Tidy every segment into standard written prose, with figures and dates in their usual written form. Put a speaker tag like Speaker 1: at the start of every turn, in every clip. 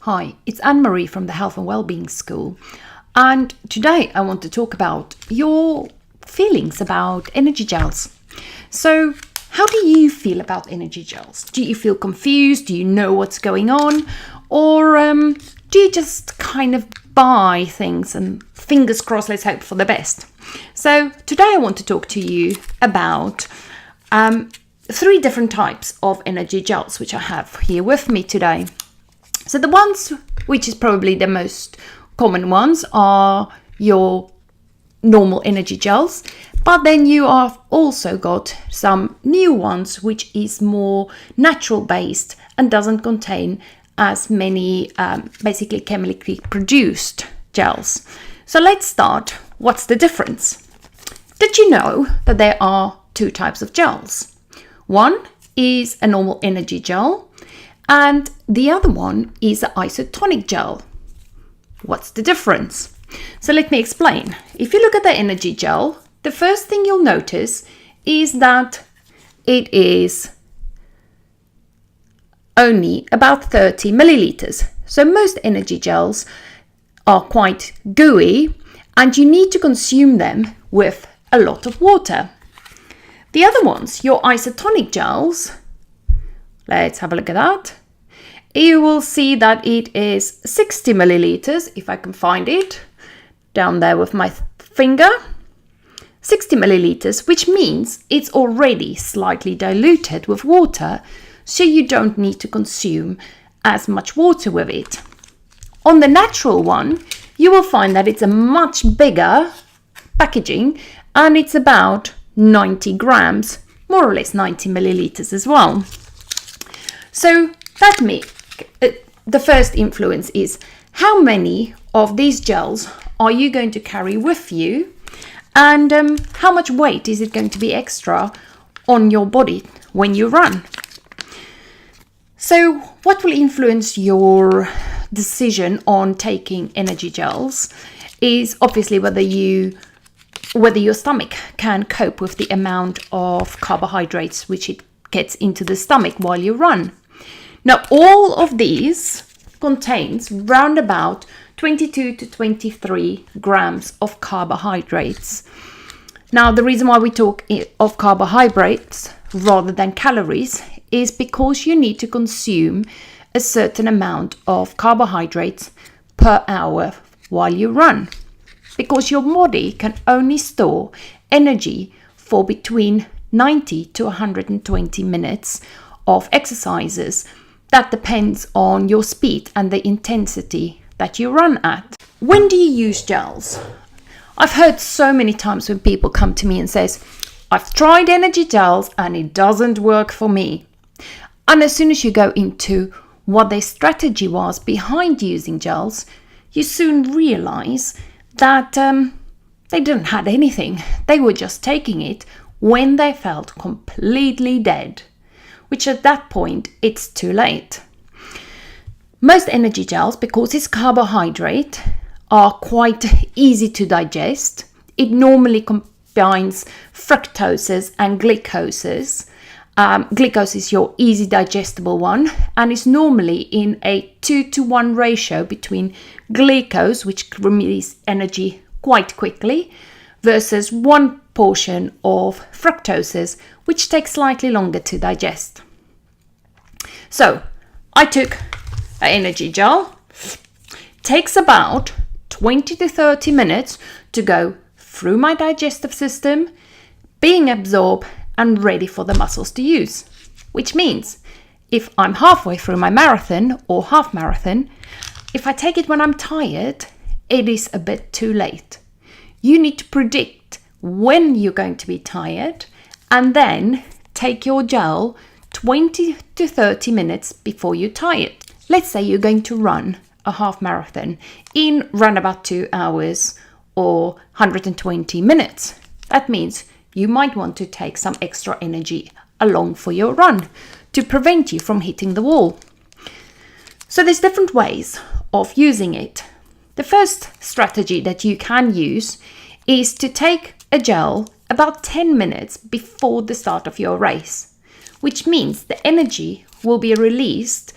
Speaker 1: Hi, it's Anne-Marie from the Health and Wellbeing School, and today I want to talk about your feelings about energy gels. So, how do you feel about energy gels? Do you feel confused? Do you know what's going on? Or do you just kind of buy things and fingers crossed, let's hope for the best? So, today I want to talk to you about 3 different types of energy gels, which I have here with me today. So the ones which is probably the most common ones are your normal energy gels, but then you have also got some new ones which is more natural based and doesn't contain as many basically chemically produced gels. So let's start. What's the difference? Did you know that there are 2 types of gels? One is a normal energy gel, and the other one is an isotonic gel. What's the difference? So let me explain. If you look at the energy gel, the first thing you'll notice is that it is only about 30 milliliters. So most energy gels are quite gooey and you need to consume them with a lot of water. The other ones, your isotonic gels, let's have a look at that. You will see that it is 60 milliliters, if I can find it, down there with my finger. 60 milliliters, which means it's already slightly diluted with water, so you don't need to consume as much water with it. On the natural one, you will find that it's a much bigger packaging, and it's about 90 grams, more or less 90 milliliters as well. So that means the first influence is how many of these gels are you going to carry with you, and how much weight is it going to be extra on your body when you run. So what will influence your decision on taking energy gels is obviously whether your stomach can cope with the amount of carbohydrates which it gets into the stomach while you run. Now, all of these contains round about 22 to 23 grams of carbohydrates. Now, the reason why we talk of carbohydrates rather than calories is because you need to consume a certain amount of carbohydrates per hour while you run, because your body can only store energy for between 90 to 120 minutes of exercises. That depends on your speed and the intensity that you run at. When do you use gels? I've heard so many times when people come to me and says, I've tried energy gels and it doesn't work for me. And as soon as you go into what their strategy was behind using gels, you soon realize that they didn't have anything. They were just taking it when they felt completely dead, which at that point, it's too late. Most energy gels, because it's carbohydrate, are quite easy to digest. It normally combines fructoses and glucoses. Glucose is your easy digestible one, and is normally in a 2-to-1 ratio between glucose, which releases energy quite quickly, versus 1 portion of fructoses, which takes slightly longer to digest. So I took an energy gel. Takes about 20 to 30 minutes to go through my digestive system, being absorbed and ready for the muscles to use. Which means if I'm halfway through my marathon or half marathon, if I take it when I'm tired, it is a bit too late. You need to predict when you're going to be tired and then take your gel 20 to 30 minutes before you're tired. Let's say you're going to run a half marathon in round about 2 hours or 120 minutes. That means you might want to take some extra energy along for your run to prevent you from hitting the wall. So there's different ways of using it. The first strategy that you can use is to take a gel about 10 minutes before the start of your race, which means the energy will be released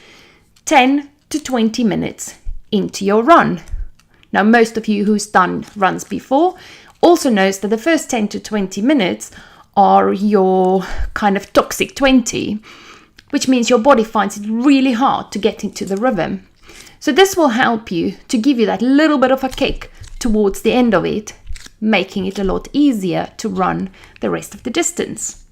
Speaker 1: 10 to 20 minutes into your run. Now, most of you who's done runs before also knows that the first 10 to 20 minutes are your kind of toxic 20, which means your body finds it really hard to get into the rhythm. So this will help you to give you that little bit of a kick towards the end of it, making it a lot easier to run the rest of the distance.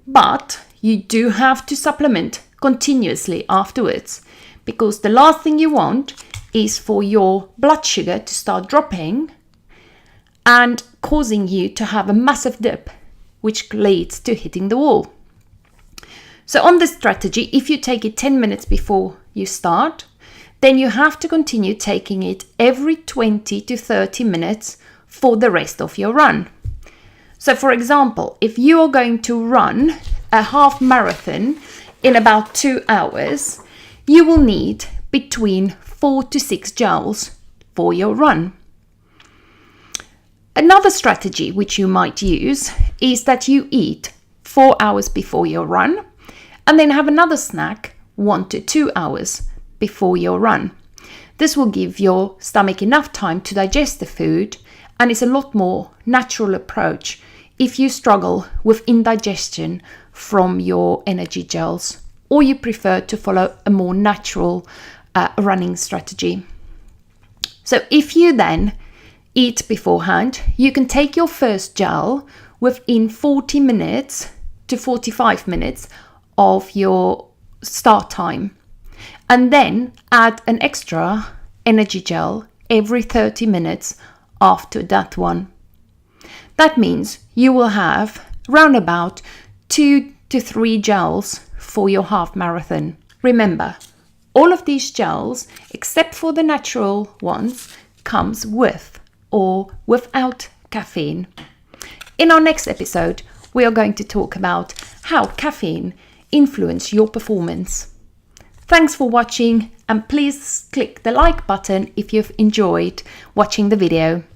Speaker 1: But you do have to supplement continuously afterwards, because the last thing you want is for your blood sugar to start dropping and causing you to have a massive dip, which leads to hitting the wall. So on this strategy, if you take it 10 minutes before you start, then you have to continue taking it every 20 to 30 minutes for the rest of your run. So for example, if you are going to run a half marathon in about 2 hours, you will need between 4 to 6 gels for your run. Another strategy which you might use is that you eat 4 hours before your run and then have another snack 1 to 2 hours before your run. This will give your stomach enough time to digest the food, and it's a lot more natural approach if you struggle with indigestion from your energy gels, or you prefer to follow a more natural running strategy. So if you then eat beforehand, you can take your first gel within 40 minutes to 45 minutes of your start time, and then add an extra energy gel every 30 minutes after that one. That means you will have round about 2 to 3 gels for your half marathon. Remember, all of these gels, except for the natural ones, comes with or without caffeine. In our next episode, we are going to talk about how caffeine influences your performance. Thanks for watching, and please click the like button if you've enjoyed watching the video.